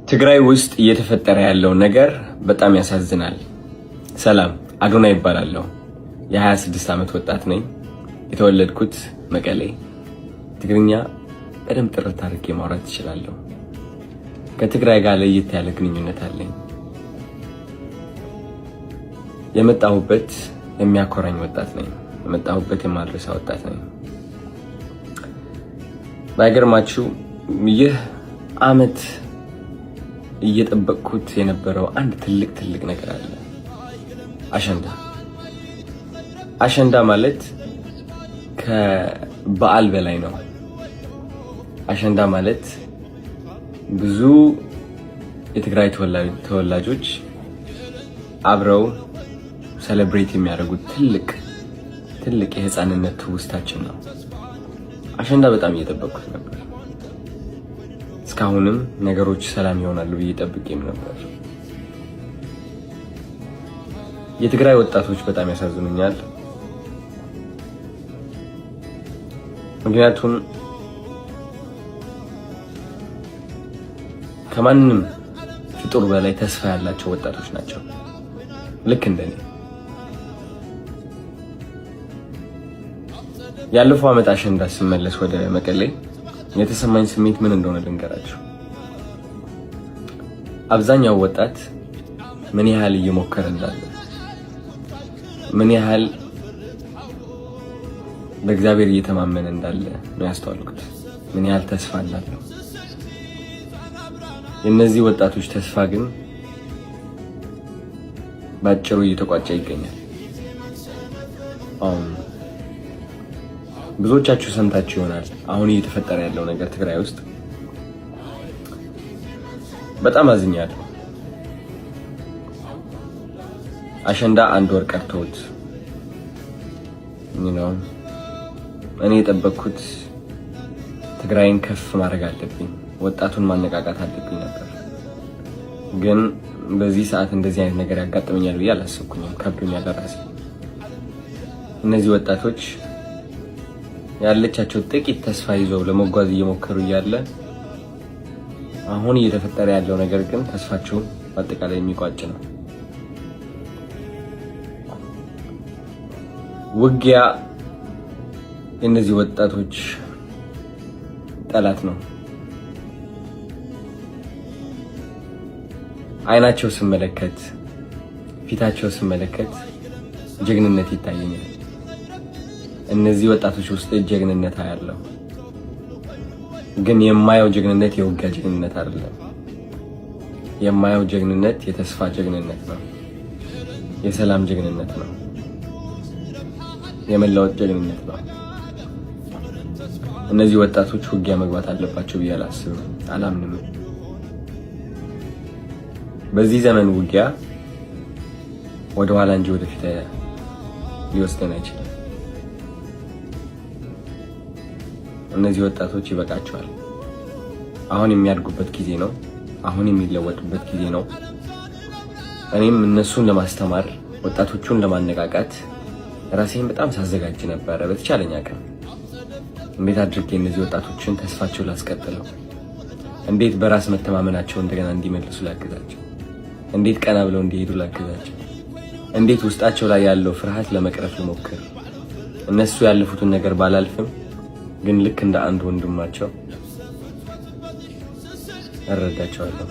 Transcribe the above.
ትግራይ ውስጥ እየተፈጠረ ያለው ነገር በጣም ያሳዝናል። ሰላም አዶናይ ይባላለሁ። የ26 ዓመት ወጣት ነኝ። የተወለድኩት መቀሌ። ትግርኛ በደንብ ጥርት አድርጌ ማውራት እችላለሁ። ከትግራይ ጋር ለየት ያለ ግንኙነት አለኝ። የመጣሁበት የሚያኮራኝ ወጣት ነኝ። የመጣሁበት የማልረሳ ወጣት ነኝ። ባይገርማችሁ ይህ ዓመት እየጠበቅኩት የነበረው አንድ ትልቅ ነገር አለ። አሸንዳ ማለት ከበዓል በላይ ነው። አሸንዳ ማለት ብዙ የትግራይ ተወላጆች አብረው ሴሌብሬት የሚያደርጉት ትልቅ የህፃንነት ትውስታችን ነው። አሸንዳ በጣም እየጠበቅኩት ነበር። እስካሁንም ነገሮች ሰላም ይሆናሉ ብዬ ጠብቄም ነበር። የትግራይ ወጣቶች በጣም ያሳዝኑኛል። ምክንያቱም ከማንም ፍጡር በላይ ተስፋ ያላቸው ወጣቶች ናቸው። ልክ እንደኔ። ያለፈው ዓመት አሸንዳ ስመለስ ወደ መቀሌ የተሰማኝ ስሜት ምን እንደሆነ ልንገራችሁ። አብዛኛው ወጣት ምን ያህል እየሞከረ እንዳለ፣ ምን ያህል በእግዚአብሔር እየተማመነ እንዳለ ነው ያስተዋልኩት። ምን ያህል ተስፋ እንዳለው። የእነዚህ ወጣቶች ተስፋ ግን ባጭሩ እየተቋጨ ይገኛል። ብዙዎቻችሁ ሰምታችሁ ይሆናል አሁን እየተፈጠረ ያለው ነገር ትግራይ ውስጥ። በጣም አዝኛለሁ። አሸንዳ አንድ ወር ቀርቶት እኔ የጠበቅኩት ትግራይን ከፍ ማድረግ አለብኝ፣ ወጣቱን ማነቃቃት አለብኝ ነበር። ግን በዚህ ሰዓት እንደዚህ አይነት ነገር ያጋጥመኛል ብዬ አላሰብኩኝም። ከብዶኛል ለራሴ። እነዚህ ወጣቶች ያለቻቸው ጥቂት ተስፋ ይዘው ለመጓዝ እየሞከሩ እያለ አሁን እየተፈጠረ ያለው ነገር ግን ተስፋቸውን በአጠቃላይ የሚቋጭ ነው። ውጊያ የእነዚህ ወጣቶች ጠላት ነው። አይናቸው ስመለከት፣ ፊታቸው ስመለከት ጀግንነት ይታየኛል። እነዚህ ወጣቶች ውስጥ ጀግንነት አያለው። ግን የማየው ጀግንነት የውጊያ ጀግንነት አይደለም። የማየው ጀግንነት የተስፋ ጀግንነት ነው። የሰላም ጀግንነት ነው። የመለወጥ ጀግንነት ነው። እነዚህ ወጣቶች ውጊያ መግባት አለባቸው ብዬ አላስብም፣ አላምንም። በዚህ ዘመን ውጊያ ወደ ኋላ እንጂ ወደፊት ሊወስደን አይችልም። እነዚህ ወጣቶች ይበቃቸዋል። አሁን የሚያድጉበት ጊዜ ነው። አሁን የሚለወጡበት ጊዜ ነው። እኔም እነሱን ለማስተማር ወጣቶቹን ለማነቃቃት ራሴን በጣም ሳዘጋጅ ነበረ። በተቻለኝ አቅም እንዴት አድርጌ እነዚህ ወጣቶችን ተስፋቸው ላስቀጥለው፣ እንዴት በራስ መተማመናቸው እንደገና እንዲመልሱ ላግዛቸው፣ እንዴት ቀና ብለው እንዲሄዱ ላግዛቸው፣ እንዴት ውስጣቸው ላይ ያለው ፍርሃት ለመቅረፍ ልሞክር። እነሱ ያለፉትን ነገር ባላልፍም ግን ልክ እንደ አንድ ወንድማቸው እረዳቸዋለሁ።